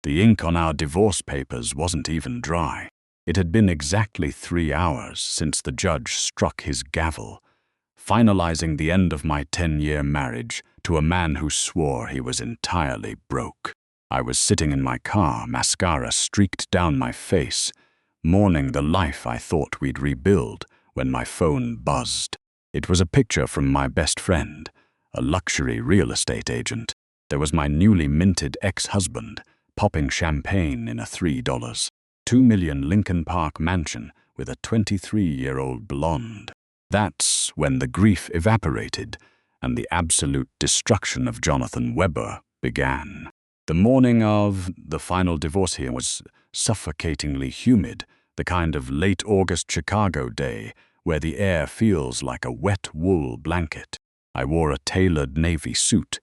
The ink on our divorce papers wasn't even dry. It had been exactly 3 hours since the judge struck his gavel, finalizing the end of my 10-year marriage to a man who swore he was entirely broke. I was sitting in my car, mascara streaked down my face, mourning the life I thought we'd rebuild, when my phone buzzed. It was a picture from my best friend, a luxury real estate agent. There was my newly minted ex-husband, popping champagne in a $3.2 million Lincoln Park mansion with a 23-year-old blonde. That's when the grief evaporated and the absolute destruction of Jonathan Weber began. The morning of the final divorce here was suffocatingly humid, the kind of late August Chicago day where the air feels like a wet wool blanket. I wore a tailored navy suit,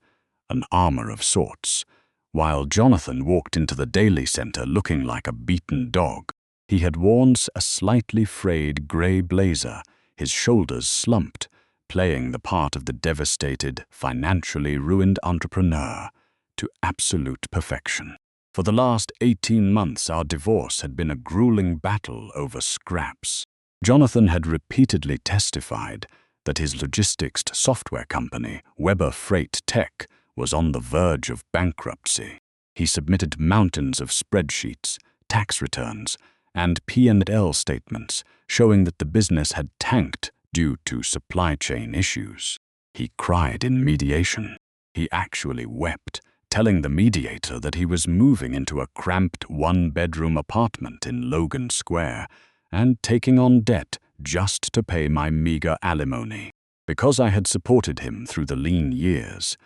an armor of sorts, while Jonathan walked into the Daily Center looking like a beaten dog. He had worn a slightly frayed gray blazer, his shoulders slumped, playing the part of the devastated, financially ruined entrepreneur to absolute perfection. For the last 18 months, our divorce had been a grueling battle over scraps. Jonathan had repeatedly testified that his logistics software company, Weber Freight Tech, was on the verge of bankruptcy. He submitted mountains of spreadsheets, tax returns, and P&L statements showing that the business had tanked due to supply chain issues. He cried in mediation. He actually wept, telling the mediator that he was moving into a cramped one-bedroom apartment in Logan Square and taking on debt just to pay my meager alimony. Because I had supported him through the lean years,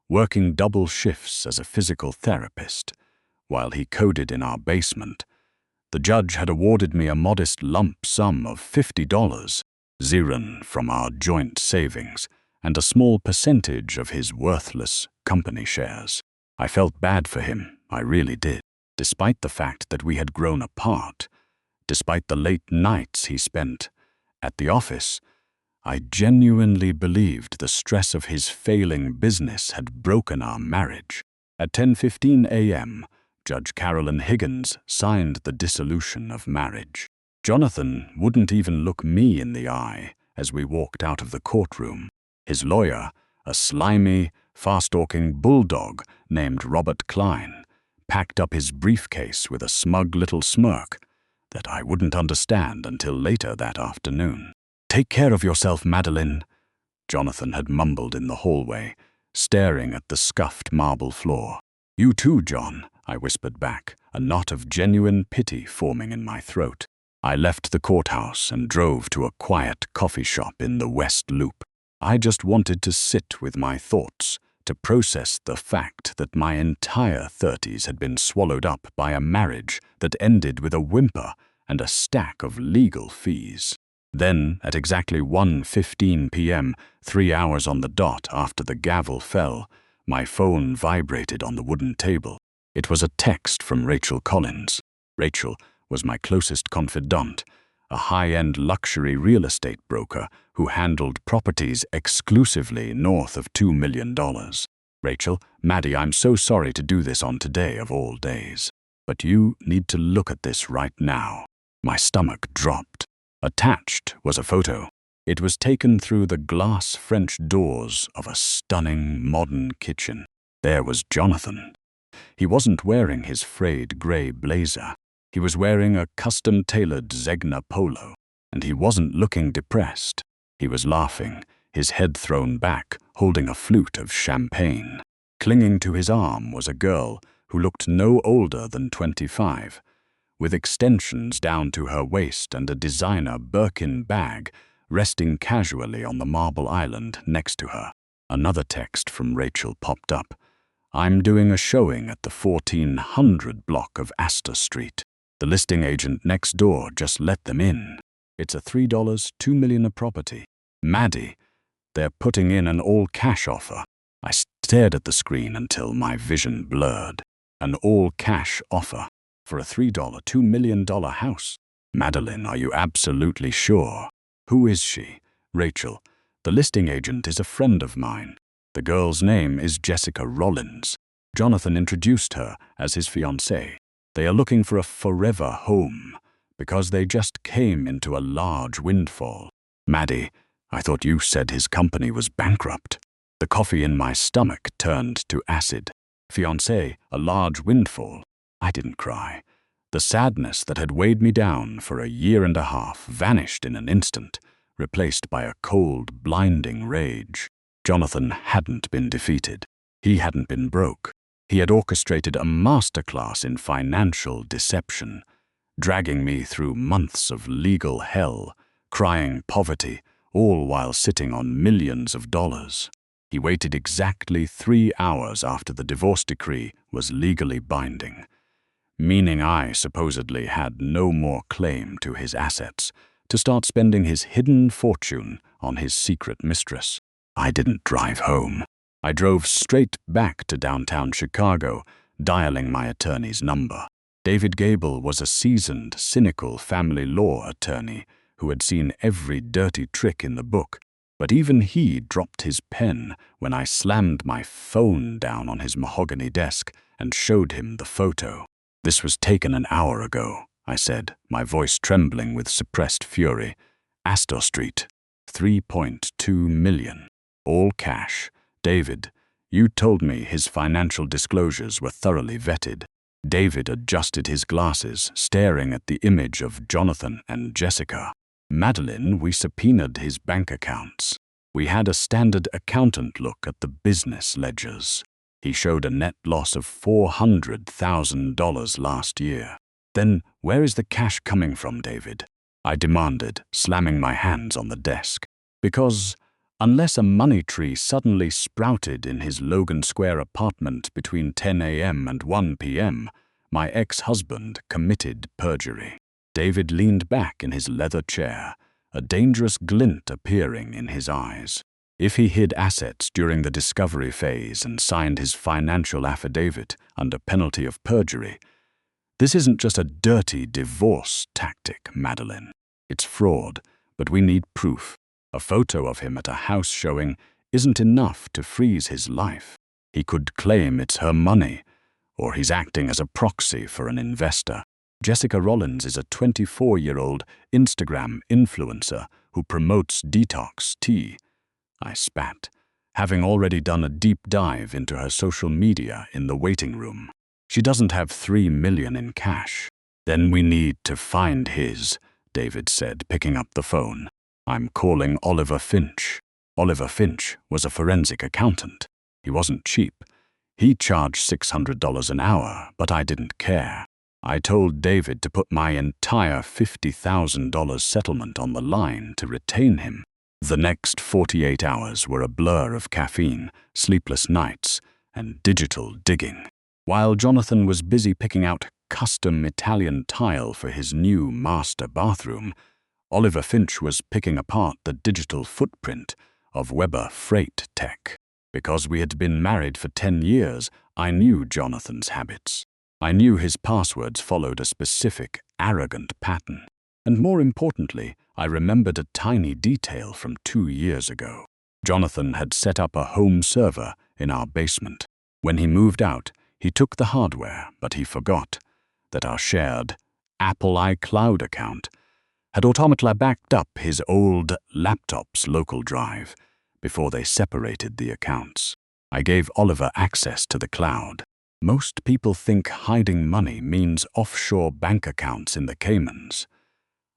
working double shifts as a physical therapist, while he coded in our basement, the judge had awarded me a modest lump sum of $50, Ziren from our joint savings, and a small percentage of his worthless company shares. I felt bad for him, I really did, despite the fact that we had grown apart, despite the late nights he spent at the office. I genuinely believed the stress of his failing business had broken our marriage. At 10:15 a.m., Judge Carolyn Higgins signed the dissolution of marriage. Jonathan wouldn't even look me in the eye as we walked out of the courtroom. His lawyer, a slimy, fast-talking bulldog named Robert Klein, packed up his briefcase with a smug little smirk that I wouldn't understand until later that afternoon. "Take care of yourself, Madeline," Jonathan had mumbled in the hallway, staring at the scuffed marble floor. "You too, John," I whispered back, a knot of genuine pity forming in my throat. I left the courthouse and drove to a quiet coffee shop in the West Loop. I just wanted to sit with my thoughts, to process the fact that my entire 30s had been swallowed up by a marriage that ended with a whimper and a stack of legal fees. Then, at exactly 1:15 p.m., 3 hours on the dot after the gavel fell, my phone vibrated on the wooden table. It was a text from Rachel Collins. Rachel was my closest confidant, a high-end luxury real estate broker who handled properties exclusively north of $2 million. "Rachel, Maddie, I'm so sorry to do this on today of all days, but you need to look at this right now." My stomach dropped. Attached was a photo. It was taken through the glass French doors of a stunning modern kitchen. There was Jonathan. He wasn't wearing his frayed gray blazer. He was wearing a custom-tailored Zegna polo, and he wasn't looking depressed. He was laughing, his head thrown back, holding a flute of champagne. Clinging to his arm was a girl who looked no older than 25, with extensions down to her waist and a designer Birkin bag resting casually on the marble island next to her. Another text from Rachel popped up. "I'm doing a showing at the 1400 block of Astor Street. The listing agent next door just let them in. It's a $3.2 million a property. Maddie, they're putting in an all-cash offer." I stared at the screen until my vision blurred. An all-cash offer for a $3.2 million house. "Madeline, are you absolutely sure?" "Who is she?" "Rachel. The listing agent is a friend of mine. The girl's name is Jessica Rollins." Jonathan introduced her as his fiancée. They are looking for a forever home because they just came into a large windfall. Maddie, I thought you said his company was bankrupt. The coffee in my stomach turned to acid. Fiancée, a large windfall. I didn't cry. The sadness that had weighed me down for a year and a half vanished in an instant, replaced by a cold, blinding rage. Jonathan hadn't been defeated. He hadn't been broke. He had orchestrated a masterclass in financial deception, dragging me through months of legal hell, crying poverty, all while sitting on millions of dollars. He waited exactly 3 hours after the divorce decree was legally binding, meaning I supposedly had no more claim to his assets, to start spending his hidden fortune on his secret mistress. I didn't drive home. I drove straight back to downtown Chicago, dialing my attorney's number. David Gable was a seasoned, cynical family law attorney who had seen every dirty trick in the book, but even he dropped his pen when I slammed my phone down on his mahogany desk and showed him the photo. "This was taken an hour ago," I said, my voice trembling with suppressed fury. "Astor Street, 3.2 million. All cash. David, you told me his financial disclosures were thoroughly vetted." David adjusted his glasses, staring at the image of Jonathan and Jessica. "Madeline, we subpoenaed his bank accounts. We had a standard accountant look at the business ledgers. He showed a net loss of $400,000 last year." "Then where is the cash coming from, David?" I demanded, slamming my hands on the desk. "Because unless a money tree suddenly sprouted in his Logan Square apartment between 10 a.m. and 1 p.m., my ex-husband committed perjury." David leaned back in his leather chair, a dangerous glint appearing in his eyes. If he hid assets during the discovery phase and signed his financial affidavit under penalty of perjury, this isn't just a dirty divorce tactic, Madeline. It's fraud, but we need proof. A photo of him at a house showing isn't enough to freeze his life. He could claim it's her money, or he's acting as a proxy for an investor. Jessica Rollins is a 24-year-old Instagram influencer who promotes detox tea. I spat, having already done a deep dive into her social media in the waiting room. She doesn't have $3 million in cash. "Then we need to find his," David said, picking up the phone. "I'm calling Oliver Finch." Oliver Finch was a forensic accountant. He wasn't cheap. He charged $600 an hour, but I didn't care. I told David to put my entire $50,000 settlement on the line to retain him. The next 48 hours were a blur of caffeine, sleepless nights, and digital digging. While Jonathan was busy picking out custom Italian tile for his new master bathroom, Oliver Finch was picking apart the digital footprint of Weber Freight Tech. Because we had been married for 10 years, I knew Jonathan's habits. I knew his passwords followed a specific, arrogant pattern. And more importantly, I remembered a tiny detail from 2 years ago. Jonathan had set up a home server in our basement. When he moved out, he took the hardware, but he forgot that our shared Apple iCloud account had automatically backed up his old laptop's local drive before they separated the accounts. I gave Oliver access to the cloud. Most people think hiding money means offshore bank accounts in the Caymans.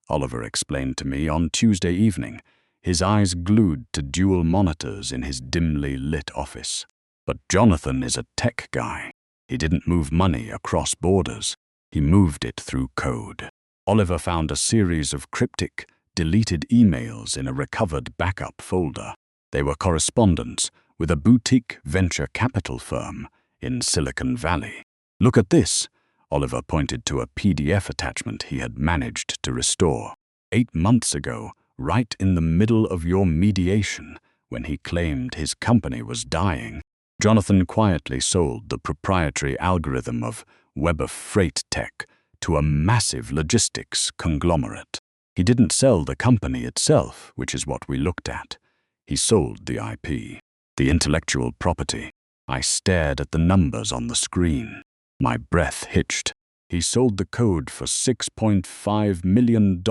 Oliver explained to me on Tuesday evening, his eyes glued to dual monitors in his dimly lit office. But Jonathan is a tech guy. He didn't move money across borders. He moved it through code. Oliver found a series of cryptic, deleted emails in a recovered backup folder. They were correspondence with a boutique venture capital firm in Silicon Valley. "Look at this," Oliver pointed to a PDF attachment he had managed to restore. 8 months ago, right in the middle of your mediation, when he claimed his company was dying, Jonathan quietly sold the proprietary algorithm of Weber Freight Tech to a massive logistics conglomerate. He didn't sell the company itself, which is what we looked at. He sold the IP, the intellectual property. I stared at the numbers on the screen. My breath hitched. "He sold the code for $6.5 million,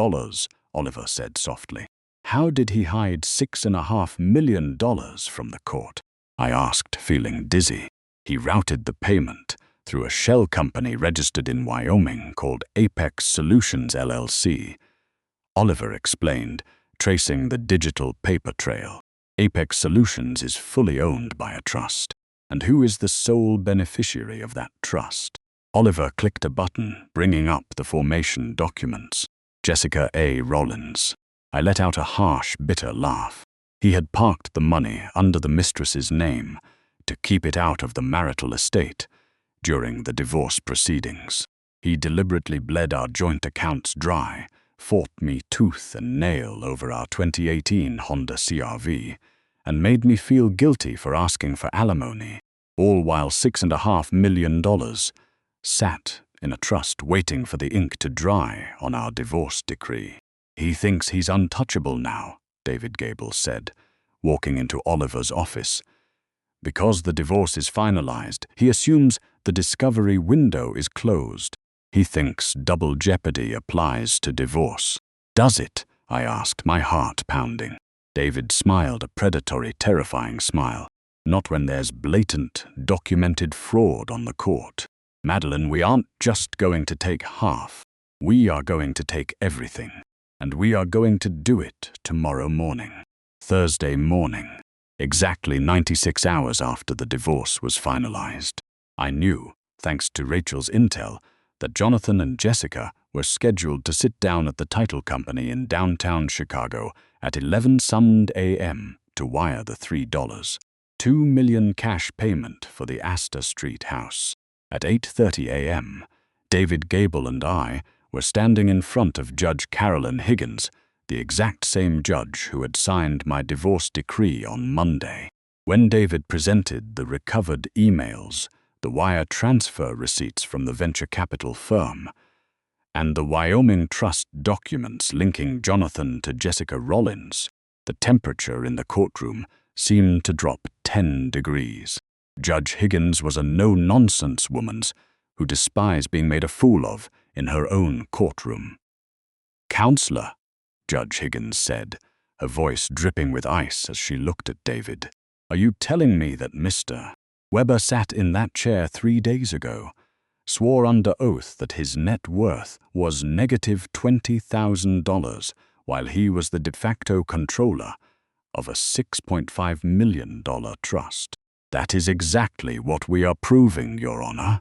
Oliver said softly. "How did he hide $6.5 million from the court?" I asked, feeling dizzy. "He routed the payment through a shell company registered in Wyoming called Apex Solutions LLC. Oliver explained, tracing the digital paper trail. Apex Solutions is fully owned by a trust. And who is the sole beneficiary of that trust? Oliver clicked a button, bringing up the formation documents. Jessica A. Rollins. I let out a harsh, bitter laugh. He had parked the money under the mistress's name to keep it out of the marital estate during the divorce proceedings. He deliberately bled our joint accounts dry, fought me tooth and nail over our 2018 Honda CR-V, and made me feel guilty for asking for alimony, all while $6.5 million sat in a trust waiting for the ink to dry on our divorce decree. "He thinks he's untouchable now," David Gable said, walking into Oliver's office. "Because the divorce is finalized, he assumes the discovery window is closed. He thinks double jeopardy applies to divorce." "Does it?" I asked, my heart pounding. David smiled, a predatory, terrifying smile. "Not when there's blatant, documented fraud on the court. Madeline, we aren't just going to take half. We are going to take everything. And we are going to do it tomorrow morning." Thursday morning, exactly 96 hours after the divorce was finalized. I knew, thanks to Rachel's intel, that Jonathan and Jessica were scheduled to sit down at the title company in downtown Chicago at 11 a.m. to wire the $2 million cash payment for the Astor Street house. At 8:30 a.m., David Gable and I were standing in front of Judge Carolyn Higgins, the exact same judge who had signed my divorce decree on Monday. When David presented the recovered emails, the wire transfer receipts from the venture capital firm, and the Wyoming trust documents linking Jonathan to Jessica Rollins, the temperature in the courtroom seemed to drop 10 degrees. Judge Higgins was a no-nonsense woman who despised being made a fool of in her own courtroom. "Counselor," Judge Higgins said, her voice dripping with ice as she looked at David, "are you telling me that Mr. Weber sat in that chair 3 days ago, swore under oath that his net worth was negative $20,000 while he was the de facto controller of a $6.5 million trust?" "That is exactly what we are proving, Your Honor,"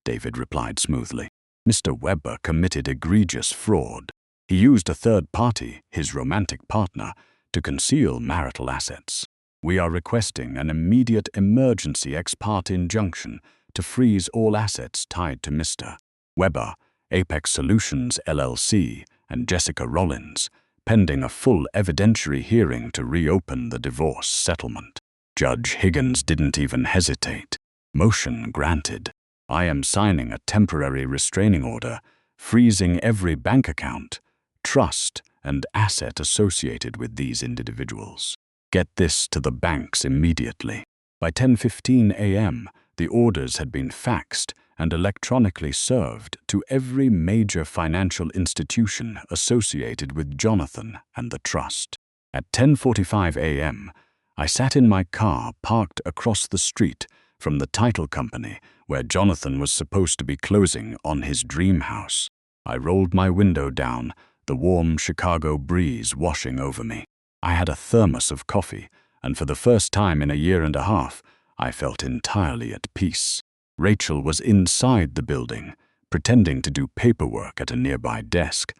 David replied smoothly. "Mr. Weber committed egregious fraud. He used a third party, his romantic partner, to conceal marital assets. We are requesting an immediate emergency ex parte injunction to freeze all assets tied to Mr. Weber, Apex Solutions LLC, and Jessica Rollins, pending a full evidentiary hearing to reopen the divorce settlement." Judge Higgins didn't even hesitate. "Motion granted. I am signing a temporary restraining order, freezing every bank account, trust, and asset associated with these individuals. Get this to the banks immediately." By 10:15 a.m., the orders had been faxed and electronically served to every major financial institution associated with Jonathan and the trust. At 10:45 a.m., I sat in my car parked across the street from the title company where Jonathan was supposed to be closing on his dream house. I rolled my window down, the warm Chicago breeze washing over me. I had a thermos of coffee, and for the first time in a year and a half, I felt entirely at peace. Rachel was inside the building, pretending to do paperwork at a nearby desk,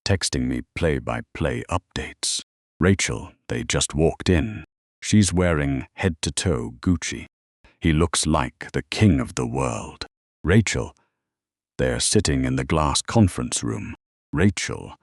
texting me play-by-play updates. "Rachel, they just walked in. She's wearing head-to-toe Gucci. He looks like the king of the world. Rachel, they're sitting in the glass conference room. Rachel,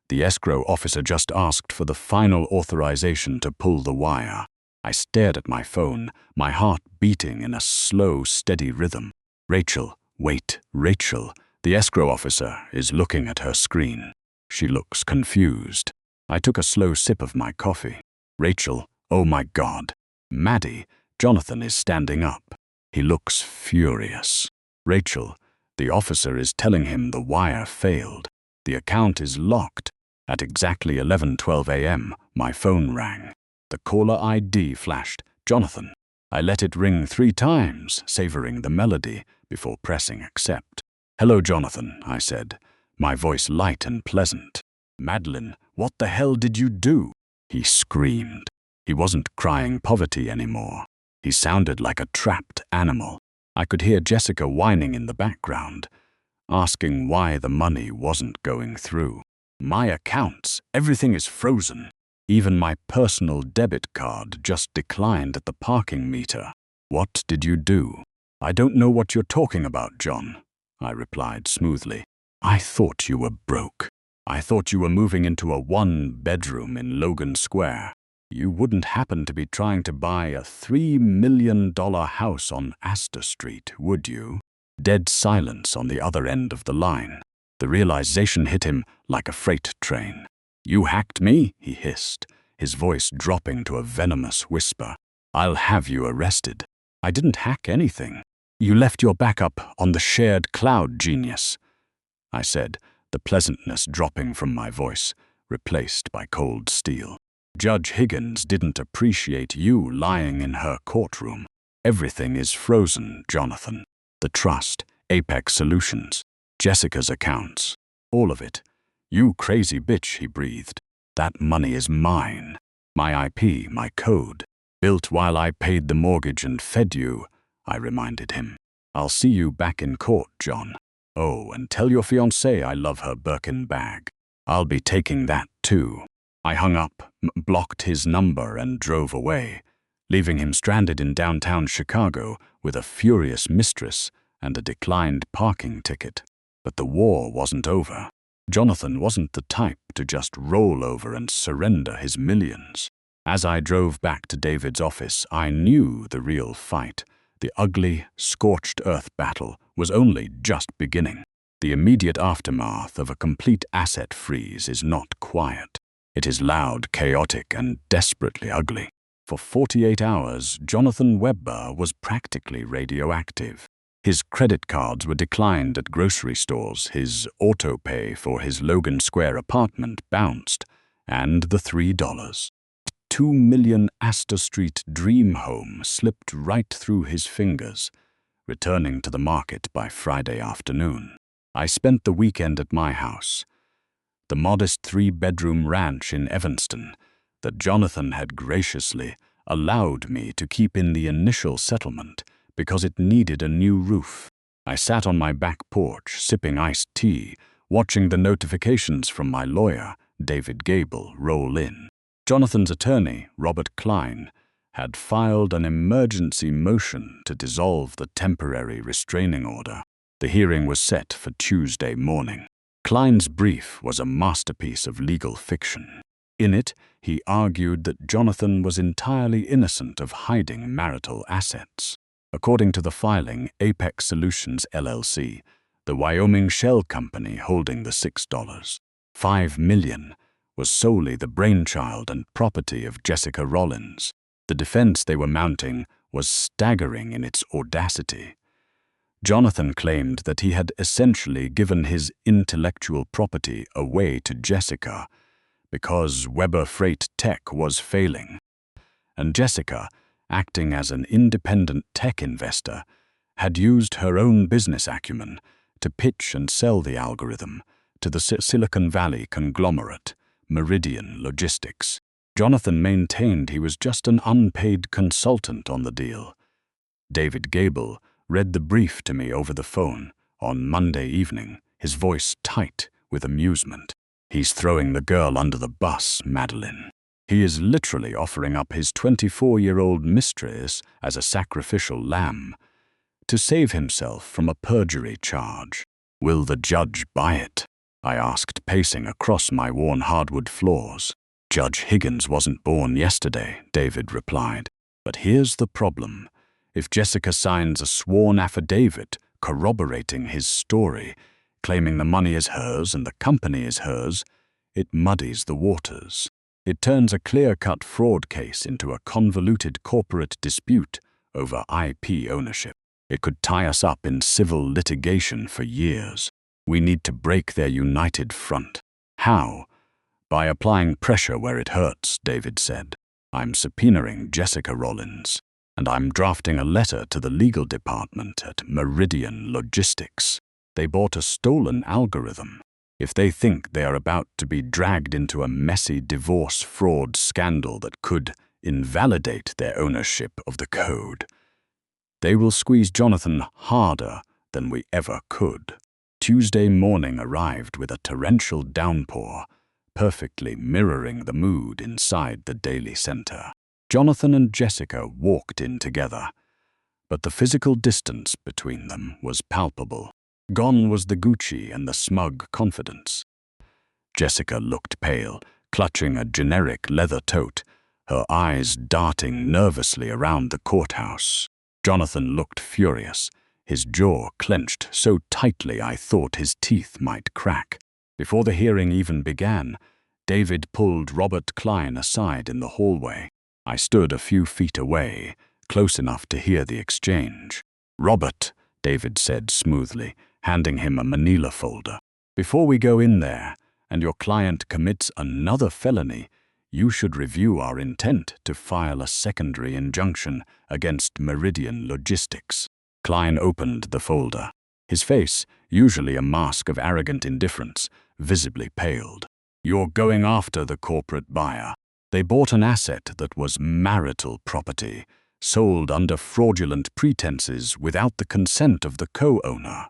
the escrow officer just asked for the final authorization to pull the wire." I stared at my phone, my heart beating in a slow, steady rhythm. "Rachel, wait, Rachel." The escrow officer is looking at her screen. She looks confused. I took a slow sip of my coffee. "Rachel, oh my God." Maddie, Jonathan is standing up. He looks furious. Rachel, the officer is telling him the wire failed. The account is locked. At exactly 11:12 a.m., my phone rang. The caller ID flashed, Jonathan. I let it ring 3 times, savoring the melody, before pressing accept. Hello, Jonathan, I said, my voice light and pleasant. Madeline, what the hell did you do? He screamed. He wasn't crying poverty anymore. He sounded like a trapped animal. I could hear Jessica whining in the background, asking why the money wasn't going through. My accounts, everything is frozen. Even my personal debit card just declined at the parking meter. What did you do? I don't know what you're talking about, John, I replied smoothly. I thought you were broke. I thought you were moving into a 1-bedroom in Logan Square. You wouldn't happen to be trying to buy a $3 million house on Astor Street, would you? Dead silence on the other end of the line. The realization hit him like a freight train. You hacked me, he hissed, his voice dropping to a venomous whisper. I'll have you arrested. I didn't hack anything. You left your backup on the shared cloud, genius, I said, the pleasantness dropping from my voice, replaced by cold steel. Judge Higgins didn't appreciate you lying in her courtroom. Everything is frozen, Jonathan. The trust, Apex Solutions, Jessica's accounts, all of it. You crazy bitch, he breathed. That money is mine. My IP, my code. Built while I paid the mortgage and fed you, I reminded him. I'll see you back in court, John. Oh, and tell your fiancée I love her Birkin bag. I'll be taking that too. I hung up, blocked his number and drove away, leaving him stranded in downtown Chicago with a furious mistress and a declined parking ticket. But the war wasn't over. Jonathan wasn't the type to just roll over and surrender his millions. As I drove back to David's office, I knew the real fight, the ugly, scorched earth battle, was only just beginning. The immediate aftermath of a complete asset freeze is not quiet. It is loud, chaotic, and desperately ugly. For 48 hours, Jonathan Webber was practically radioactive. His credit cards were declined at grocery stores, his auto pay for his Logan Square apartment bounced, and the $3, $2 million Astor Street dream home slipped right through his fingers, returning to the market by Friday afternoon. I spent the weekend at my house, the modest 3-bedroom ranch in Evanston that Jonathan had graciously allowed me to keep in the initial settlement because it needed a new roof. I sat on my back porch, sipping iced tea, watching the notifications from my lawyer, David Gable, roll in. Jonathan's attorney, Robert Klein, had filed an emergency motion to dissolve the temporary restraining order. The hearing was set for Tuesday morning. Klein's brief was a masterpiece of legal fiction. In it, he argued that Jonathan was entirely innocent of hiding marital assets. According to the filing, Apex Solutions LLC, the Wyoming shell company holding the $6.5 million, was solely the brainchild and property of Jessica Rollins. The defense they were mounting was staggering in its audacity. Jonathan claimed that he had essentially given his intellectual property away to Jessica because Weber Freight Tech was failing, and Jessica, acting as an independent tech investor, had used her own business acumen to pitch and sell the algorithm to the Silicon Valley conglomerate, Meridian Logistics. Jonathan maintained he was just an unpaid consultant on the deal. David Gable read the brief to me over the phone on Monday evening, his voice tight with amusement. He's throwing the girl under the bus, Madeline. He is literally offering up his 24-year-old mistress as a sacrificial lamb to save himself from a perjury charge. Will the judge buy it? I asked, pacing across my worn hardwood floors. Judge Higgins wasn't born yesterday, David replied. But here's the problem. If Jessica signs a sworn affidavit corroborating his story, claiming the money is hers and the company is hers, it muddies the waters. It turns a clear-cut fraud case into a convoluted corporate dispute over IP ownership. It could tie us up in civil litigation for years. We need to break their united front. How? By applying pressure where it hurts, David said. I'm subpoenaing Jessica Rollins, and I'm drafting a letter to the legal department at Meridian Logistics. They bought a stolen algorithm. If they think they are about to be dragged into a messy divorce fraud scandal that could invalidate their ownership of the code, they will squeeze Jonathan harder than we ever could. Tuesday morning arrived with a torrential downpour, perfectly mirroring the mood inside the Daily Center. Jonathan and Jessica walked in together, but the physical distance between them was palpable. Gone was the Gucci and the smug confidence. Jessica looked pale, clutching a generic leather tote, her eyes darting nervously around the courthouse. Jonathan looked furious, his jaw clenched so tightly I thought his teeth might crack. Before the hearing even began, David pulled Robert Klein aside in the hallway. I stood a few feet away, close enough to hear the exchange. "Robert," David said smoothly, handing him a manila folder. "Before we go in there, and your client commits another felony, you should review our intent to file a secondary injunction against Meridian Logistics." Klein opened the folder. His face, usually a mask of arrogant indifference, visibly paled. "You're going after the corporate buyer. They bought an asset that was marital property, sold under fraudulent pretenses without the consent of the co-owner,"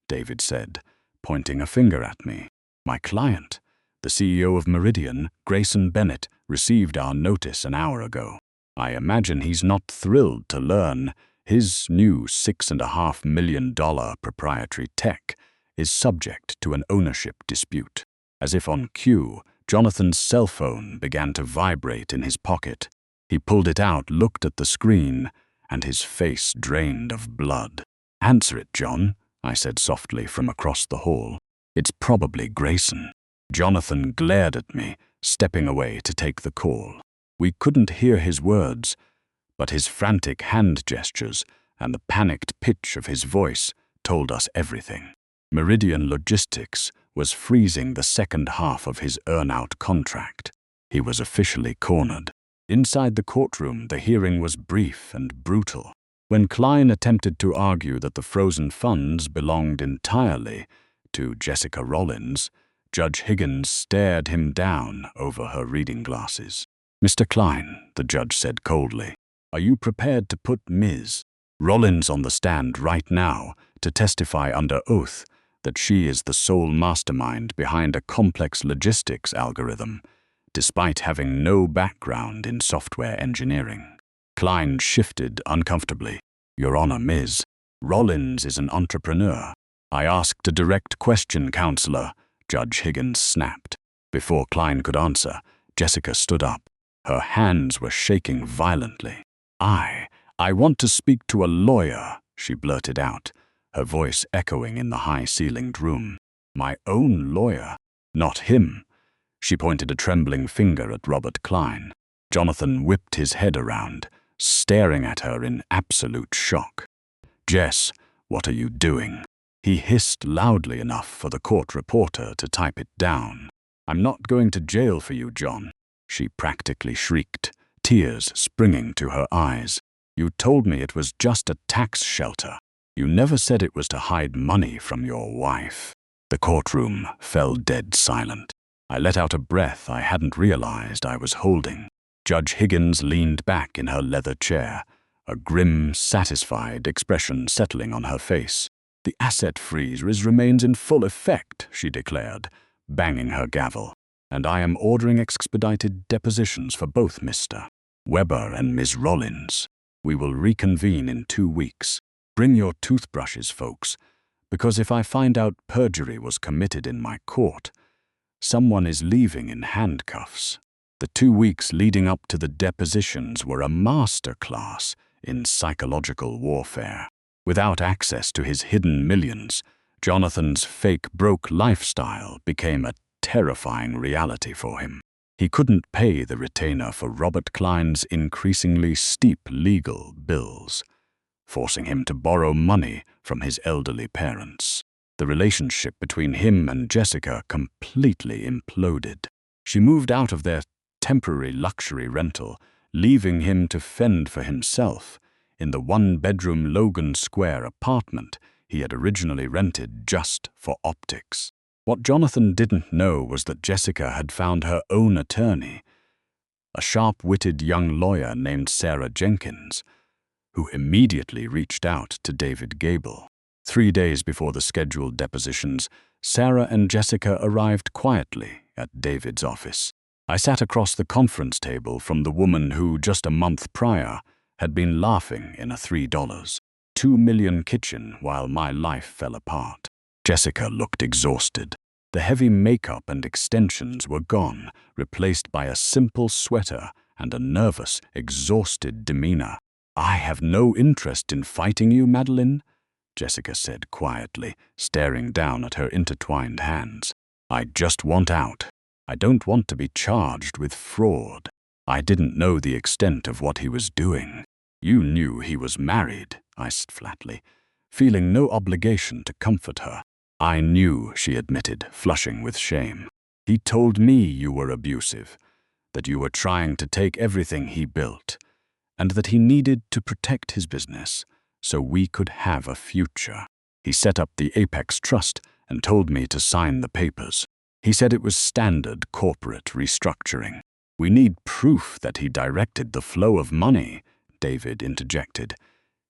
David said, pointing a finger at me. "My client, the CEO of Meridian, Grayson Bennett, received our notice an hour ago. I imagine he's not thrilled to learn his new $6.5 million proprietary tech is subject to an ownership dispute." As if on cue, Jonathan's cell phone began to vibrate in his pocket. He pulled it out, looked at the screen, and his face drained of blood. "Answer it, John," I said softly from across the hall. "It's probably Grayson." Jonathan glared at me, stepping away to take the call. We couldn't hear his words, but his frantic hand gestures and the panicked pitch of his voice told us everything. Meridian Logistics was freezing the second half of his earn-out contract. He was officially cornered. Inside the courtroom, the hearing was brief and brutal. When Klein attempted to argue that the frozen funds belonged entirely to Jessica Rollins, Judge Higgins stared him down over her reading glasses. "Mr. Klein," the judge said coldly, "are you prepared to put Ms. Rollins on the stand right now to testify under oath that she is the sole mastermind behind a complex logistics algorithm, despite having no background in software engineering?" Klein shifted uncomfortably. "Your Honor, Ms. Rollins is an entrepreneur. I asked a direct question, Counselor," Judge Higgins snapped. Before Klein could answer, Jessica stood up. Her hands were shaking violently. I want to speak to a lawyer," she blurted out, her voice echoing in the high-ceilinged room. "My own lawyer? Not him." She pointed a trembling finger at Robert Klein. Jonathan whipped his head around, staring at her in absolute shock. "Jess, what are you doing?" He hissed loudly enough for the court reporter to type it down. "I'm not going to jail for you, John," she practically shrieked, tears springing to her eyes. "You told me it was just a tax shelter. You never said it was to hide money from your wife." The courtroom fell dead silent. I let out a breath I hadn't realized I was holding. Judge Higgins leaned back in her leather chair, a grim, satisfied expression settling on her face. "The asset freeze remains in full effect," she declared, banging her gavel. "And I am ordering expedited depositions for both Mr. Weber and Ms. Rollins. We will reconvene in 2 weeks. Bring your toothbrushes, folks, because if I find out perjury was committed in my court, someone is leaving in handcuffs." The 2 weeks leading up to the depositions were a master class in psychological warfare. Without access to his hidden millions, Jonathan's fake broke lifestyle became a terrifying reality for him. He couldn't pay the retainer for Robert Klein's increasingly steep legal bills. forcing him to borrow money from his elderly parents. The relationship between him and Jessica completely imploded. She moved out of their temporary luxury rental, leaving him to fend for himself in the one-bedroom Logan Square apartment he had originally rented just for optics. What Jonathan didn't know was that Jessica had found her own attorney, a sharp-witted young lawyer named Sarah Jenkins, who immediately reached out to David Gable. 3 days before the scheduled depositions, Sarah and Jessica arrived quietly at David's office. I sat across the conference table from the woman who, just a month prior, had been laughing in a $3.2 million kitchen while my life fell apart. Jessica looked exhausted. The heavy makeup and extensions were gone, replaced by a simple sweater and a nervous, exhausted demeanor. "I have no interest in fighting you, Madeline," Jessica said quietly, staring down at her intertwined hands. "I just want out. I don't want to be charged with fraud." I didn't know the extent of what he was doing. "You knew he was married," I said flatly, feeling no obligation to comfort her. "I knew," she admitted, flushing with shame. "He told me you were abusive, that you were trying to take everything he built, and that he needed to protect his business so we could have a future. He set up the Apex Trust and told me to sign the papers. He said it was standard corporate restructuring." "We need proof that he directed the flow of money," David interjected,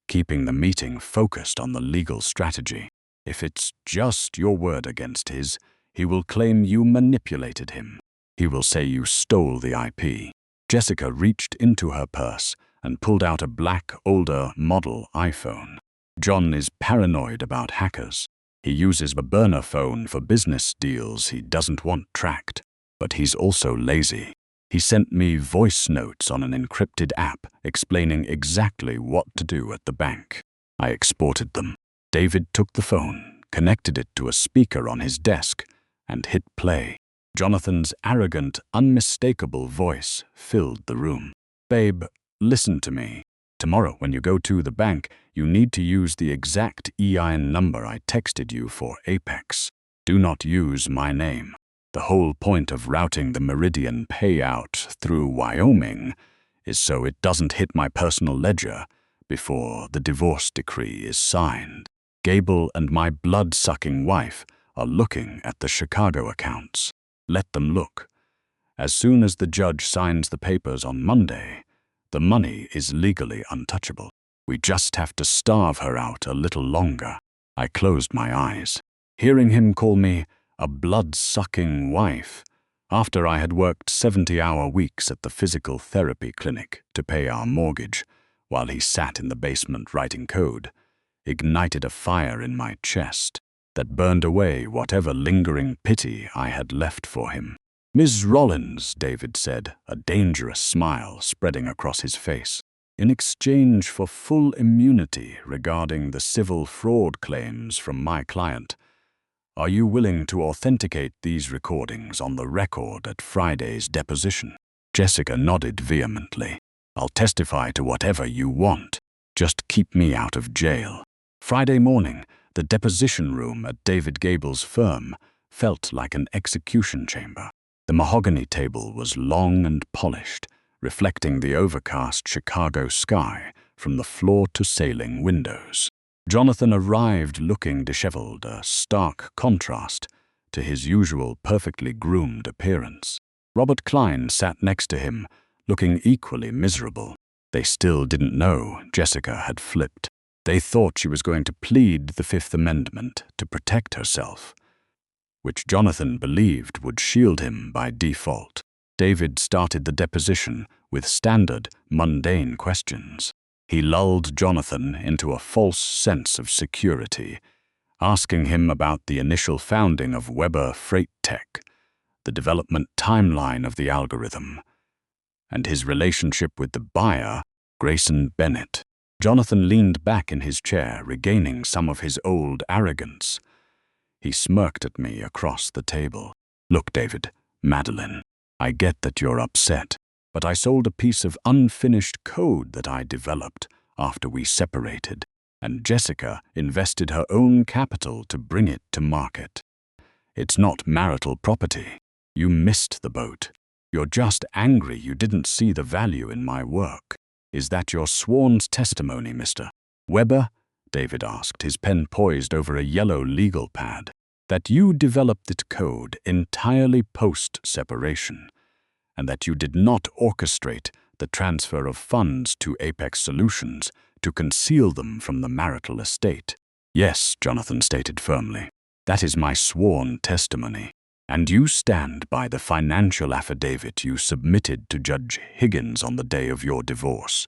keeping the meeting focused on the legal strategy. "If it's just your word against his, he will claim you manipulated him. He will say you stole the IP." Jessica reached into her purse and pulled out a black, older model iPhone. "John is paranoid about hackers. He uses a burner phone for business deals he doesn't want tracked. But he's also lazy. He sent me voice notes on an encrypted app explaining exactly what to do at the bank. I exported them." David took the phone, connected it to a speaker on his desk, and hit play. Jonathan's arrogant, unmistakable voice filled the room. "Babe, listen to me. Tomorrow when you go to the bank, you need to use the exact EIN number I texted you for Apex. Do not use my name. The whole point of routing the Meridian payout through Wyoming is so it doesn't hit my personal ledger before the divorce decree is signed. Gable and my blood-sucking wife are looking at the Chicago accounts. Let them look. As soon as the judge signs the papers on Monday, the money is legally untouchable. We just have to starve her out a little longer." I closed my eyes. Hearing him call me a blood-sucking wife, after I had worked 70-hour weeks at the physical therapy clinic to pay our mortgage, while he sat in the basement writing code, ignited a fire in my chest that burned away whatever lingering pity I had left for him. "Ms. Rollins," David said, a dangerous smile spreading across his face, "in exchange for full immunity regarding the civil fraud claims from my client, are you willing to authenticate these recordings on the record at Friday's deposition?" Jessica nodded vehemently. "I'll testify to whatever you want. Just keep me out of jail." Friday morning, the deposition room at David Gable's firm felt like an execution chamber. The mahogany table was long and polished, reflecting the overcast Chicago sky from the floor-to-ceiling windows. Jonathan arrived looking disheveled, a stark contrast to his usual perfectly groomed appearance. Robert Klein sat next to him, looking equally miserable. They still didn't know Jessica had flipped. They thought she was going to plead the Fifth Amendment to protect herself, which Jonathan believed would shield him by default. David started the deposition with standard, mundane questions. He lulled Jonathan into a false sense of security, asking him about the initial founding of Weber Freight Tech, the development timeline of the algorithm, and his relationship with the buyer, Grayson Bennett. Jonathan leaned back in his chair, regaining some of his old arrogance. He smirked at me across the table. "Look, David, Madeline, I get that you're upset, but I sold a piece of unfinished code that I developed after we separated, and Jessica invested her own capital to bring it to market. It's not marital property. You missed the boat. You're just angry you didn't see the value in my work. Is that your sworn testimony, Mr. Weber? David asked, his pen poised over a yellow legal pad. That you developed its code entirely post-separation, and that you did not orchestrate the transfer of funds to Apex Solutions to conceal them from the marital estate. Yes, Jonathan stated firmly. That is my sworn testimony. And you stand by the financial affidavit you submitted to Judge Higgins on the day of your divorce,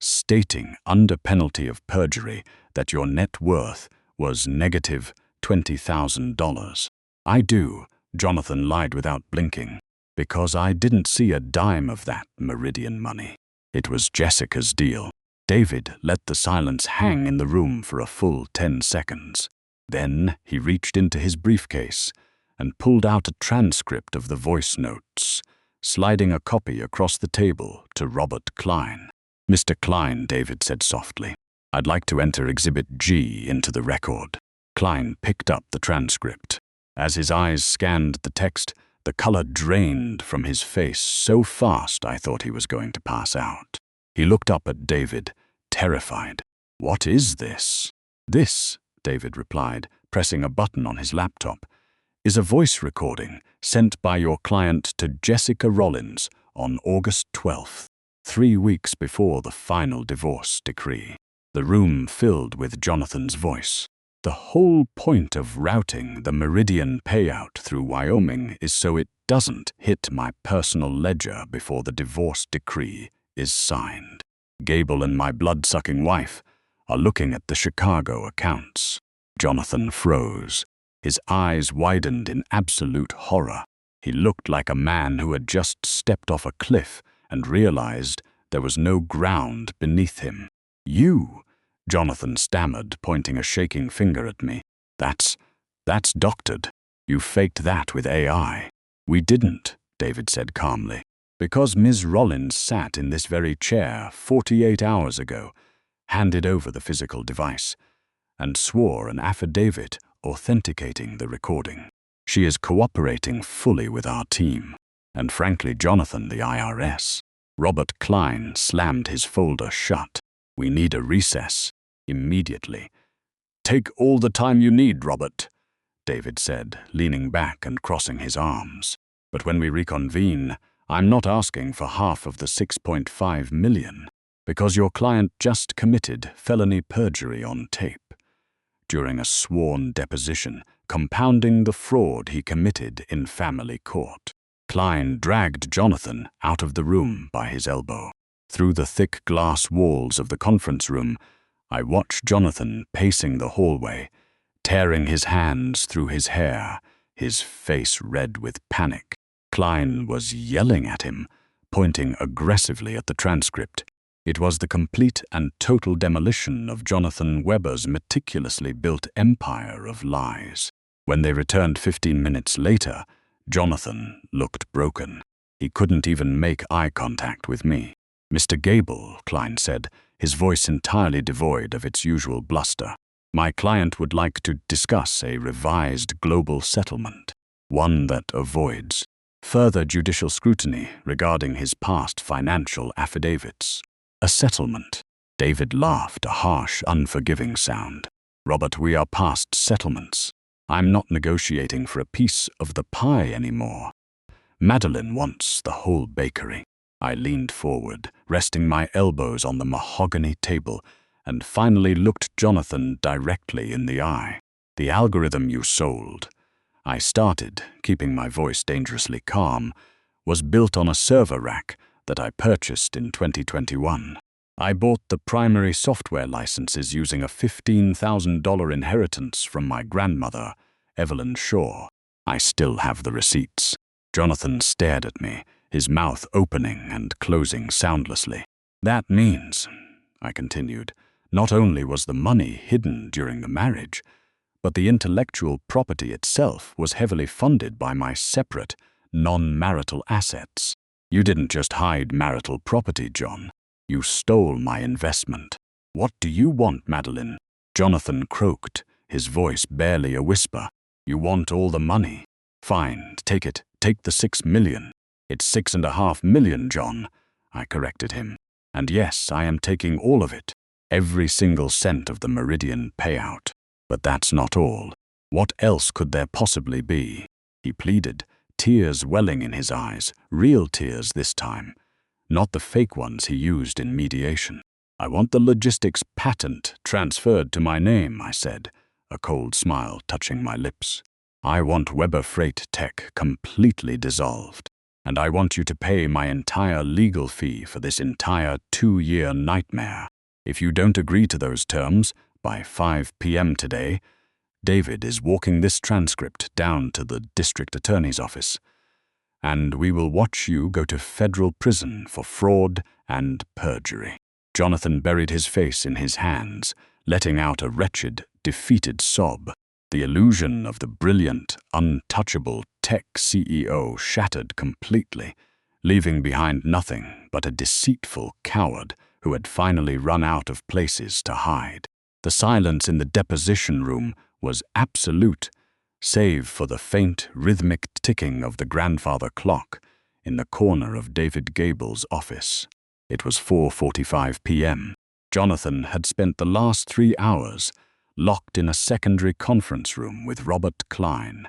stating under penalty of perjury that your net worth was negative $20,000. I do, Jonathan lied without blinking, because I didn't see a dime of that Meridian money. It was Jessica's deal. David let the silence hang in the room for a full 10 seconds. Then he reached into his briefcase and pulled out a transcript of the voice notes, sliding a copy across the table to Robert Klein. Mr. Klein, David said softly, I'd like to enter Exhibit G into the record. Klein picked up the transcript. As his eyes scanned the text, the color drained from his face so fast I thought he was going to pass out. He looked up at David, terrified. What is this? This, David replied, pressing a button on his laptop, is a voice recording sent by your client to Jessica Rollins on August 12th, 3 weeks before the final divorce decree. The room filled with Jonathan's voice. The whole point of routing the Meridian payout through Wyoming is so it doesn't hit my personal ledger before the divorce decree is signed. Gable and my blood-sucking wife are looking at the Chicago accounts. Jonathan froze. His eyes widened in absolute horror. He looked like a man who had just stepped off a cliff and realized there was no ground beneath him. You, Jonathan stammered, pointing a shaking finger at me. That's doctored. You faked that with AI. We didn't, David said calmly, because Ms. Rollins sat in this very chair 48 hours ago, handed over the physical device, and swore an affidavit authenticating the recording. She is cooperating fully with our team, and frankly, Jonathan, the IRS. Robert Klein slammed his folder shut. We need a recess, immediately. Take all the time you need, Robert, David said, leaning back and crossing his arms. But when we reconvene, I'm not asking for half of the $6.5 million, because your client just committed felony perjury on tape during a sworn deposition, compounding the fraud he committed in family court. Klein dragged Jonathan out of the room by his elbow. Through the thick glass walls of the conference room, I watched Jonathan pacing the hallway, tearing his hands through his hair, his face red with panic. Klein was yelling at him, pointing aggressively at the transcript. It was the complete and total demolition of Jonathan Weber's meticulously built empire of lies. When they returned 15 minutes later, Jonathan looked broken. He couldn't even make eye contact with me. Mr. Gable, Klein said, his voice entirely devoid of its usual bluster. My client would like to discuss a revised global settlement, one that avoids further judicial scrutiny regarding his past financial affidavits. A settlement. David laughed, a harsh, unforgiving sound. Robert, we are past settlements. I'm not negotiating for a piece of the pie anymore. Madeline wants the whole bakery. I leaned forward, resting my elbows on the mahogany table, and finally looked Jonathan directly in the eye. The algorithm you sold, I started, keeping my voice dangerously calm, was built on a server rack that I purchased in 2021. I bought the primary software licenses using a $15,000 inheritance from my grandmother, Evelyn Shaw. I still have the receipts. Jonathan stared at me, his mouth opening and closing soundlessly. That means, I continued, not only was the money hidden during the marriage, but the intellectual property itself was heavily funded by my separate, non-marital assets. You didn't just hide marital property, John. You stole my investment. "What do you want, Madeline?" Jonathan croaked, his voice barely a whisper. "You want all the money? Fine, take it. Take the 6 million. It's 6.5 million, John," I corrected him. "And yes, I am taking all of it. Every single cent of the Meridian payout. But that's not all. What else could there possibly be?" he pleaded, tears welling in his eyes, real tears this time, not the fake ones he used in mediation. "I want the logistics patent transferred to my name," I said, a cold smile touching my lips. "I want Weber Freight Tech completely dissolved, and I want you to pay my entire legal fee for this entire 2-year nightmare. If you don't agree to those terms, by 5 p.m. today, David is walking this transcript down to the district attorney's office, and we will watch you go to federal prison for fraud and perjury." Jonathan buried his face in his hands, letting out a wretched, defeated sob. The illusion of the brilliant, untouchable tech CEO shattered completely, leaving behind nothing but a deceitful coward who had finally run out of places to hide. The silence in the deposition room was absolute, save for the faint, rhythmic ticking of the grandfather clock in the corner of David Gable's office. It was 4:45 p.m. Jonathan had spent the last 3 hours locked in a secondary conference room with Robert Klein,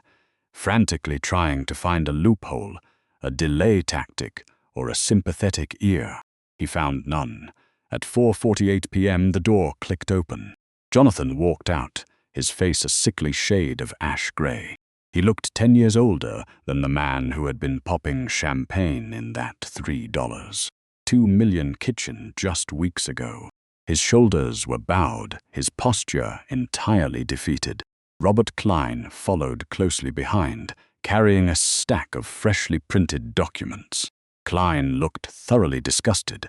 frantically trying to find a loophole, a delay tactic, or a sympathetic ear. He found none. At 4:48 p.m. the door clicked open. Jonathan walked out, his face a sickly shade of ash gray. He looked 10 years older than the man who had been popping champagne in that $3.2 million kitchen just weeks ago. His shoulders were bowed, his posture entirely defeated. Robert Klein followed closely behind, carrying a stack of freshly printed documents. Klein looked thoroughly disgusted,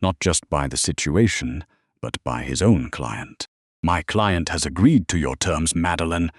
not just by the situation, but by his own client. "My client has agreed to your terms, Madeline,"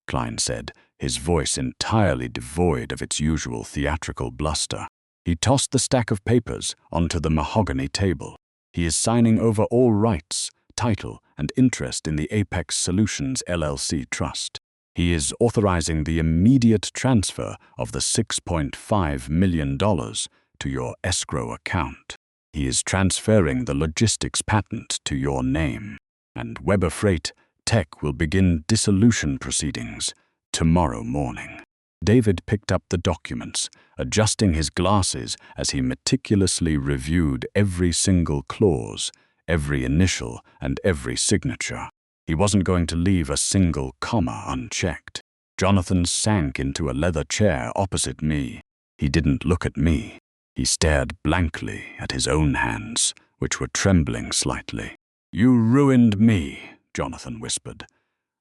Klein said, his voice entirely devoid of its usual theatrical bluster. He tossed the stack of papers onto the mahogany table. "He is signing over all rights, title, and interest in the Apex Solutions LLC Trust. He is authorizing the immediate transfer of the $6.5 million to your escrow account. He is transferring the logistics patent to your name, and Weber Freight Tech will begin dissolution proceedings tomorrow morning." David picked up the documents, adjusting his glasses as he meticulously reviewed every single clause, every initial, and every signature. He wasn't going to leave a single comma unchecked. Jonathan sank into a leather chair opposite me. He didn't look at me. He stared blankly at his own hands, which were trembling slightly. "You ruined me," Jonathan whispered,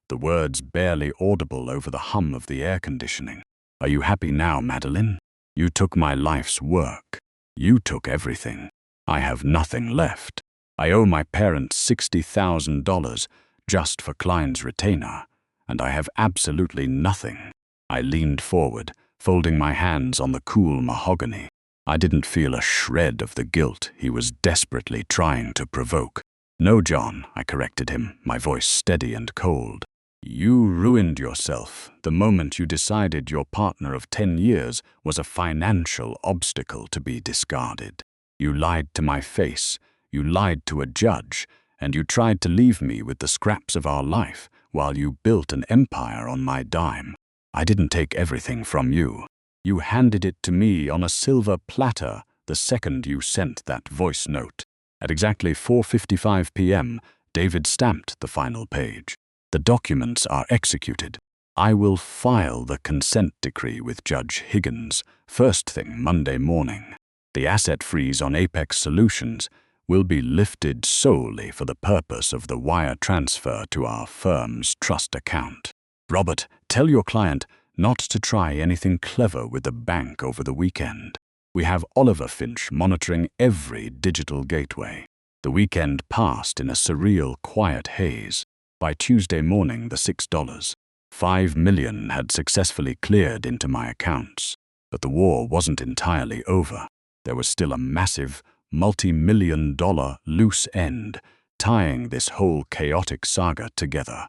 the words barely audible over the hum of the air conditioning. "Are you happy now, Madeline? You took my life's work. You took everything. I have nothing left. I owe my parents $60,000 just for Klein's retainer, and I have absolutely nothing." I leaned forward, folding my hands on the cool mahogany. I didn't feel a shred of the guilt he was desperately trying to provoke. "No, John," I corrected him, my voice steady and cold. "You ruined yourself the moment you decided your partner of 10 years was a financial obstacle to be discarded. You lied to my face, you lied to a judge, and you tried to leave me with the scraps of our life while you built an empire on my dime. I didn't take everything from you. You handed it to me on a silver platter the second you sent that voice note." At exactly 4:55 p.m., David stamped the final page. "The documents are executed. I will file the consent decree with Judge Higgins first thing Monday morning. The asset freeze on Apex Solutions will be lifted solely for the purpose of the wire transfer to our firm's trust account. Robert, tell your client not to try anything clever with the bank over the weekend. We have Oliver Finch monitoring every digital gateway." The weekend passed in a surreal, quiet haze. By Tuesday morning, the $6.5 million had successfully cleared into my accounts. But the war wasn't entirely over. There was still a massive, multi-million-dollar loose end tying this whole chaotic saga together.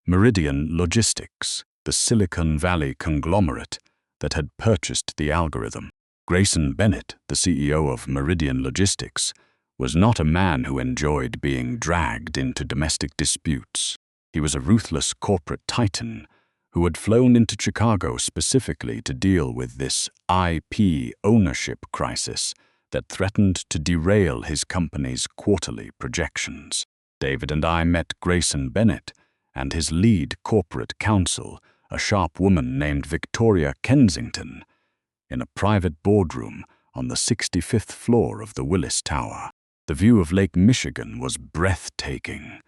Meridian Logistics, the Silicon Valley conglomerate that had purchased the algorithm. Grayson Bennett, the CEO of Meridian Logistics, was not a man who enjoyed being dragged into domestic disputes. He was a ruthless corporate titan who had flown into Chicago specifically to deal with this IP ownership crisis that threatened to derail his company's quarterly projections. David and I met Grayson Bennett and his lead corporate counsel, a sharp woman named Victoria Kensington, in a private boardroom on the 65th floor of the Willis Tower. The view of Lake Michigan was breathtaking,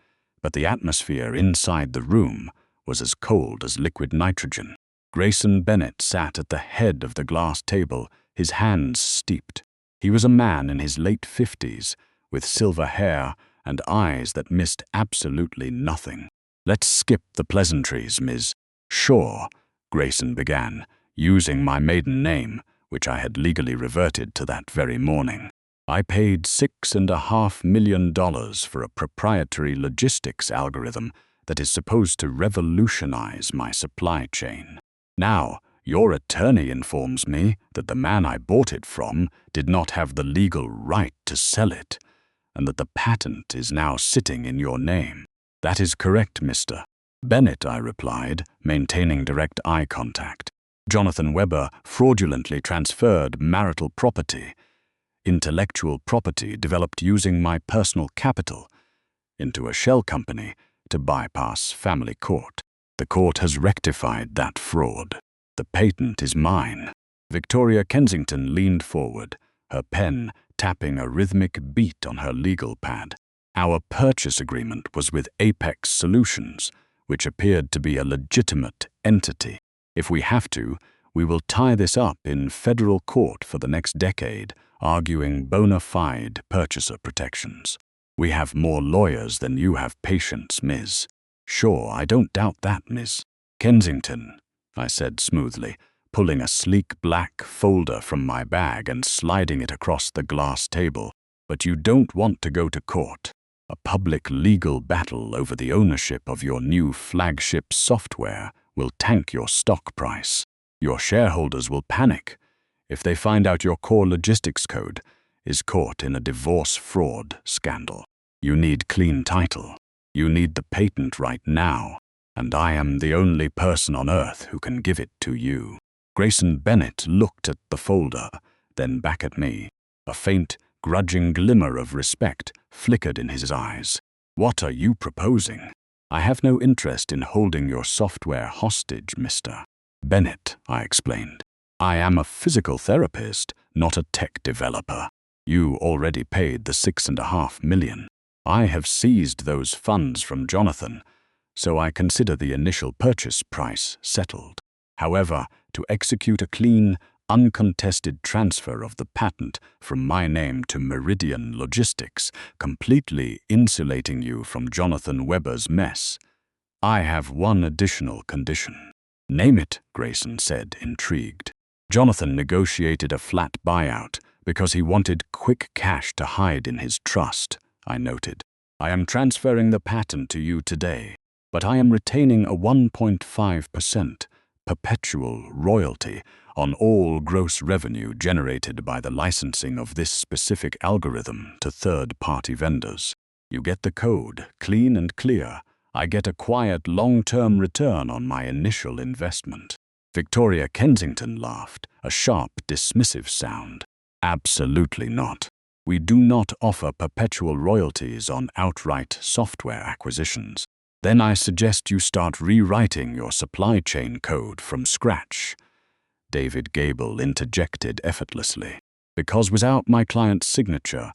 but the atmosphere inside the room was as cold as liquid nitrogen. Grayson Bennett sat at the head of the glass table, his hands steeped. He was a man in his late 50s, with silver hair and eyes that missed absolutely nothing. "Let's skip the pleasantries, Ms. Sure," Grayson began, using my maiden name, which I had legally reverted to that very morning. "I paid $6.5 million for a proprietary logistics algorithm that is supposed to revolutionize my supply chain. Now, your attorney informs me that the man I bought it from did not have the legal right to sell it, and that the patent is now sitting in your name." "That is correct, Mr. Bennett," I replied, maintaining direct eye contact. "Jonathan Weber fraudulently transferred marital property, intellectual property developed using my personal capital, into a shell company to bypass family court. The court has rectified that fraud. The patent is mine." Victoria Kensington leaned forward, her pen tapping a rhythmic beat on her legal pad. "Our purchase agreement was with Apex Solutions, which appeared to be a legitimate entity. If we have to, we will tie this up in federal court for the next decade, arguing bona fide purchaser protections. We have more lawyers than you have patience, Ms. "Sure, I don't doubt that, Ms. Kensington," I said smoothly, pulling a sleek black folder from my bag and sliding it across the glass table. "But you don't want to go to court. A public legal battle over the ownership of your new flagship software will tank your stock price. Your shareholders will panic if they find out your core logistics code is caught in a divorce fraud scandal. You need clean title. You need the patent right now, and I am the only person on earth who can give it to you." Grayson Bennett looked at the folder, then back at me. A faint, grudging glimmer of respect flickered in his eyes. "What are you proposing?" "I have no interest in holding your software hostage, Mr. Bennett," I explained. "I am a physical therapist, not a tech developer. You already paid the $6.5 million. I have seized those funds from Jonathan, so I consider the initial purchase price settled. However, to execute a clean, uncontested transfer of the patent from my name to Meridian Logistics, completely insulating you from Jonathan Weber's mess, I have one additional condition." "Name it," Grayson said, intrigued. "Jonathan negotiated a flat buyout because he wanted quick cash to hide in his trust," I noted. "I am transferring the patent to you today, but I am retaining a 1.5% perpetual royalty on all gross revenue generated by the licensing of this specific algorithm to third-party vendors. You get the code, clean and clear. I get a quiet, long-term return on my initial investment." Victoria Kensington laughed, a sharp, dismissive sound. "Absolutely not. We do not offer perpetual royalties on outright software acquisitions." "Then I suggest you start rewriting your supply chain code from scratch," David Gable interjected effortlessly. "Because without my client's signature,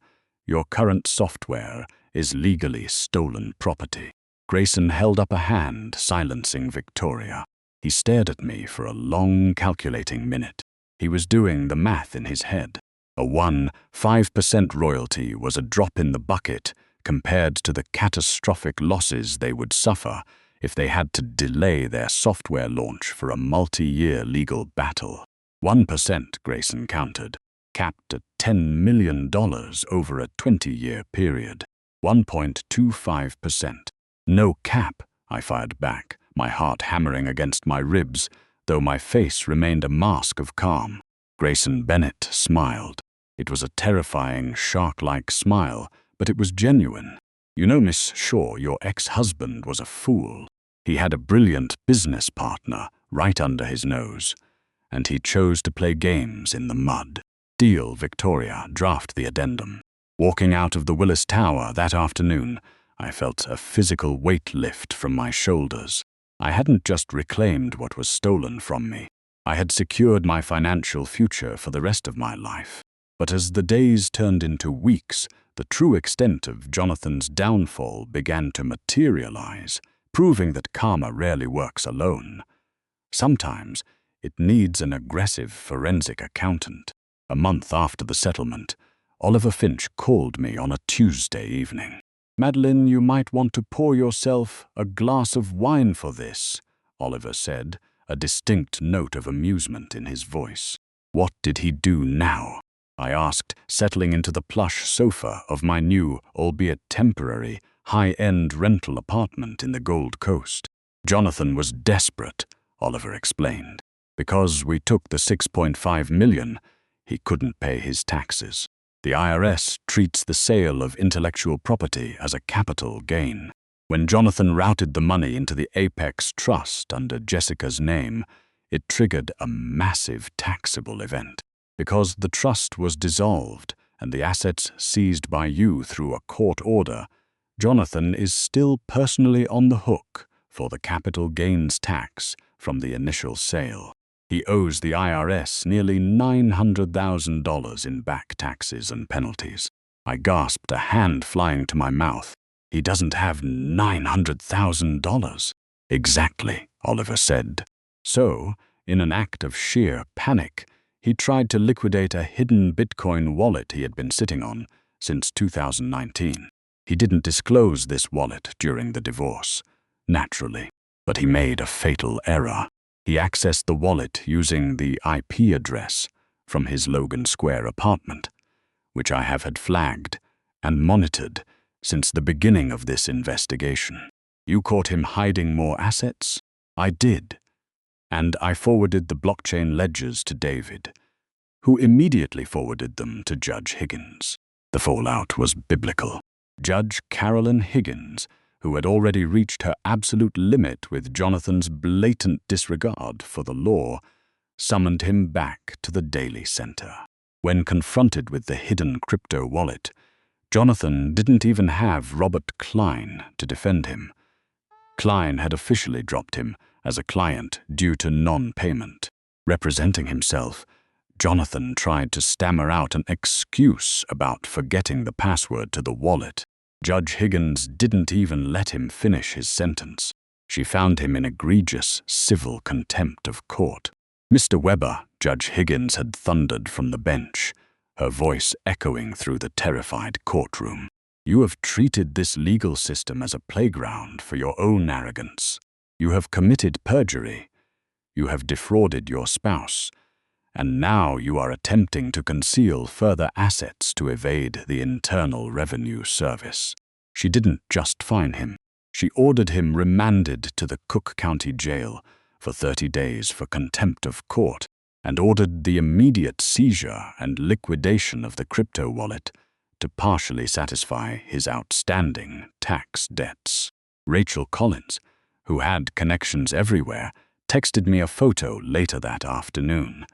your current software is legally stolen property." Grayson held up a hand, silencing Victoria. He stared at me for a long, calculating minute. He was doing the math in his head. A 1.5% royalty was a drop in the bucket compared to the catastrophic losses they would suffer if they had to delay their software launch for a multi-year legal battle. 1%, Grayson countered, capped at $10 million over a 20-year period. 1.25%. No cap, I fired back, my heart hammering against my ribs, though my face remained a mask of calm. Grayson Bennett smiled. It was a terrifying, shark-like smile, but it was genuine. You know, Miss Shaw, your ex-husband was a fool. He had a brilliant business partner right under his nose, and he chose to play games in the mud. Deal, Victoria, draft the addendum. Walking out of the Willis Tower that afternoon, I felt a physical weight lift from my shoulders. I hadn't just reclaimed what was stolen from me. I had secured my financial future for the rest of my life. But as the days turned into weeks, the true extent of Jonathan's downfall began to materialize, proving that karma rarely works alone. Sometimes it needs an aggressive forensic accountant. A month after the settlement, Oliver Finch called me on a Tuesday evening. "Madeline, you might want to pour yourself a glass of wine for this," Oliver said, a distinct note of amusement in his voice. What did he do now? I asked, settling into the plush sofa of my new, albeit temporary, high-end rental apartment in the Gold Coast. Jonathan was desperate, Oliver explained. Because we took the $6.5 million, he couldn't pay his taxes. The IRS treats the sale of intellectual property as a capital gain. When Jonathan routed the money into the Apex Trust under Jessica's name, it triggered a massive taxable event. Because the trust was dissolved and the assets seized by you through a court order, Jonathan is still personally on the hook for the capital gains tax from the initial sale. He owes the IRS nearly $900,000 in back taxes and penalties. I gasped, a hand flying to my mouth. He doesn't have $900,000. Exactly, Oliver said. So, in an act of sheer panic, he tried to liquidate a hidden Bitcoin wallet he had been sitting on since 2019. He didn't disclose this wallet during the divorce, naturally, but he made a fatal error. He accessed the wallet using the IP address from his Logan Square apartment, which I have had flagged and monitored since the beginning of this investigation. You caught him hiding more assets? I did. And I forwarded the blockchain ledgers to David, who immediately forwarded them to Judge Higgins. The fallout was biblical. Judge Carolyn Higgins, who had already reached her absolute limit with Jonathan's blatant disregard for the law, summoned him back to the Daily Center. When confronted with the hidden crypto wallet, Jonathan didn't even have Robert Klein to defend him. Klein had officially dropped him as a client due to non-payment. Representing himself, Jonathan tried to stammer out an excuse about forgetting the password to the wallet. Judge Higgins didn't even let him finish his sentence. She found him in egregious civil contempt of court. "Mr. Weber," Judge Higgins had thundered from the bench, her voice echoing through the terrified courtroom. "You have treated this legal system as a playground for your own arrogance. You have committed perjury. You have defrauded your spouse. And now you are attempting to conceal further assets to evade the Internal Revenue Service." She didn't just fine him. She ordered him remanded to the Cook County Jail for 30 days for contempt of court, and ordered the immediate seizure and liquidation of the crypto wallet to partially satisfy his outstanding tax debts. Rachel Collins, who had connections everywhere, texted me a photo later that afternoon.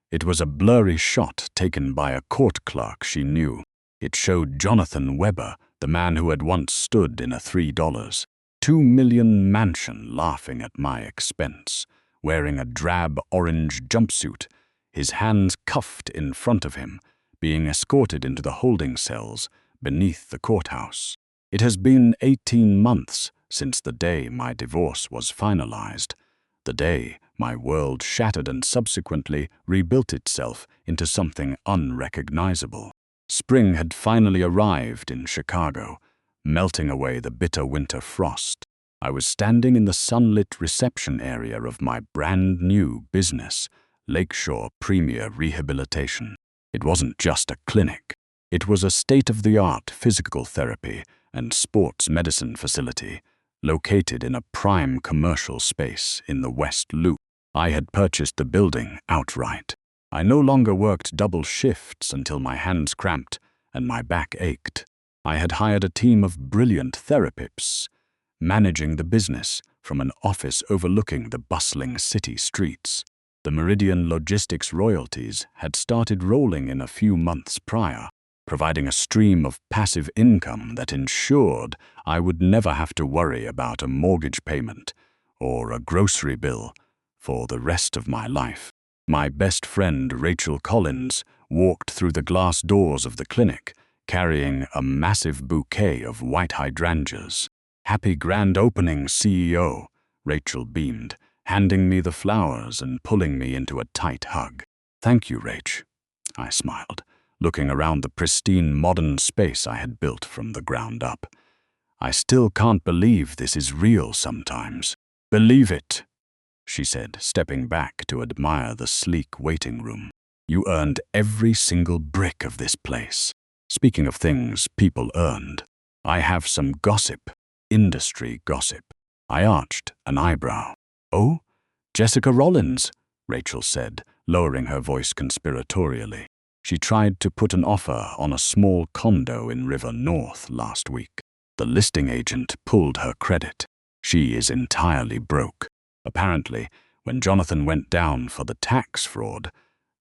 It was a blurry shot taken by a court clerk she knew. It showed Jonathan Weber, the man who had once stood in a $3.2 million mansion laughing at my expense, wearing a drab orange jumpsuit, his hands cuffed in front of him, being escorted into the holding cells beneath the courthouse. It has been 18 months since the day my divorce was finalized, the day my world shattered and subsequently rebuilt itself into something unrecognizable. Spring had finally arrived in Chicago, melting away the bitter winter frost. I was standing in the sunlit reception area of my brand new business, Lakeshore Premier Rehabilitation. It wasn't just a clinic. It was a state-of-the-art physical therapy and sports medicine facility located in a prime commercial space in the West Loop. I had purchased the building outright. I no longer worked double shifts until my hands cramped and my back ached. I had hired a team of brilliant therapists, managing the business from an office overlooking the bustling city streets. The Meridian Logistics royalties had started rolling in a few months prior, providing a stream of passive income that ensured I would never have to worry about a mortgage payment or a grocery bill for the rest of my life. My best friend, Rachel Collins, walked through the glass doors of the clinic, carrying a massive bouquet of white hydrangeas. "Happy grand opening, CEO," Rachel beamed, handing me the flowers and pulling me into a tight hug. "Thank you, Rach," I smiled, looking around the pristine modern space I had built from the ground up. "I still can't believe this is real sometimes." "Believe it," she said, stepping back to admire the sleek waiting room. "You earned every single brick of this place." Speaking of things people earned, I have some gossip, industry gossip. I arched an eyebrow. "Oh, Jessica Rollins," Rachel said, lowering her voice conspiratorially. "She tried to put an offer on a small condo in River North last week. The listing agent pulled her credit. She is entirely broke. Apparently, when Jonathan went down for the tax fraud,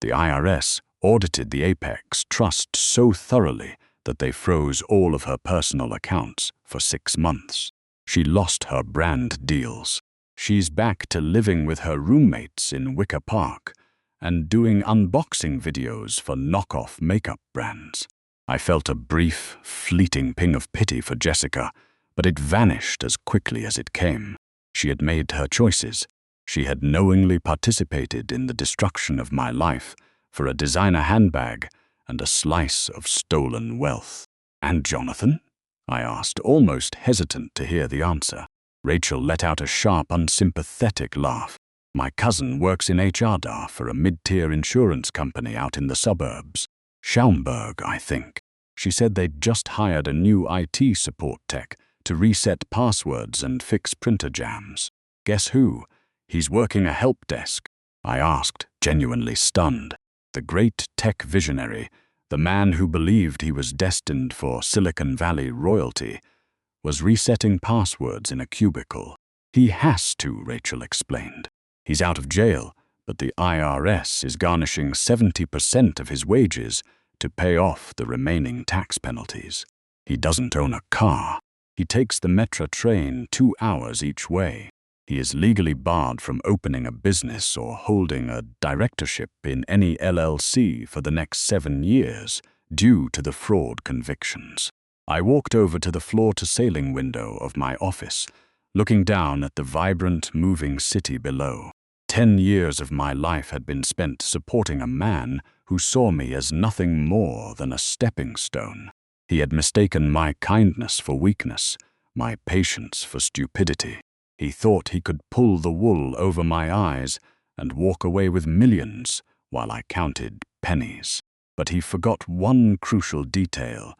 the IRS audited the Apex Trust so thoroughly that they froze all of her personal accounts for 6 months. She lost her brand deals. She's back to living with her roommates in Wicker Park and doing unboxing videos for knockoff makeup brands." I felt a brief, fleeting ping of pity for Jessica, but it vanished as quickly as it came. She had made her choices. She had knowingly participated in the destruction of my life for a designer handbag and a slice of stolen wealth. "And Jonathan?" I asked, almost hesitant to hear the answer. Rachel let out a sharp, unsympathetic laugh. "My cousin works in HR for a mid-tier insurance company out in the suburbs. Schaumburg, I think. She said they'd just hired a new IT support tech to reset passwords and fix printer jams. Guess who? He's working a help desk." I asked, genuinely stunned. The great tech visionary, the man who believed he was destined for Silicon Valley royalty, was resetting passwords in a cubicle. "He has to," Rachel explained. "He's out of jail, but the IRS is garnishing 70% of his wages to pay off the remaining tax penalties. He doesn't own a car. He takes the Metro train 2 hours each way. He is legally barred from opening a business or holding a directorship in any LLC for the next 7 years due to the fraud convictions." I walked over to the floor-to-ceiling window of my office, looking down at the vibrant, moving city below. 10 years of my life had been spent supporting a man who saw me as nothing more than a stepping stone. He had mistaken my kindness for weakness, my patience for stupidity. He thought he could pull the wool over my eyes and walk away with millions while I counted pennies. But he forgot one crucial detail.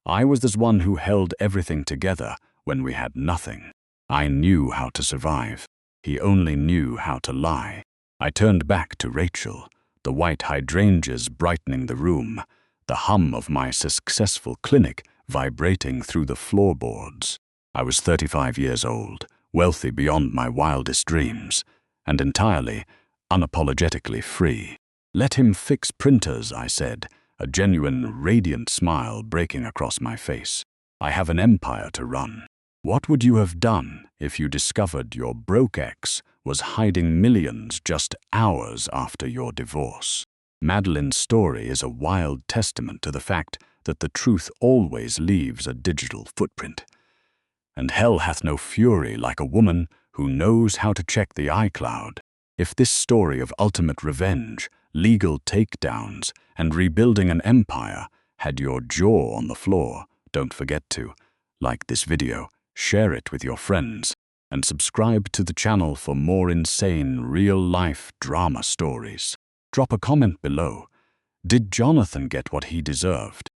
I was the one who held everything together when we had nothing. I knew how to survive. He only knew how to lie. I turned back to Rachel, the white hydrangeas brightening the room, the hum of my successful clinic vibrating through the floorboards. I was 35 years old, wealthy beyond my wildest dreams, and entirely, unapologetically free. "Let him fix printers," I said, a genuine, radiant smile breaking across my face. "I have an empire to run." What would you have done if you discovered your broke ex was hiding millions just hours after your divorce? Madeline's story is a wild testament to the fact that the truth always leaves a digital footprint. And hell hath no fury like a woman who knows how to check the iCloud. If this story of ultimate revenge, legal takedowns, and rebuilding an empire had your jaw on the floor, don't forget to like this video, share it with your friends, and subscribe to the channel for more insane real-life drama stories. Drop a comment below. Did Jonathan get what he deserved?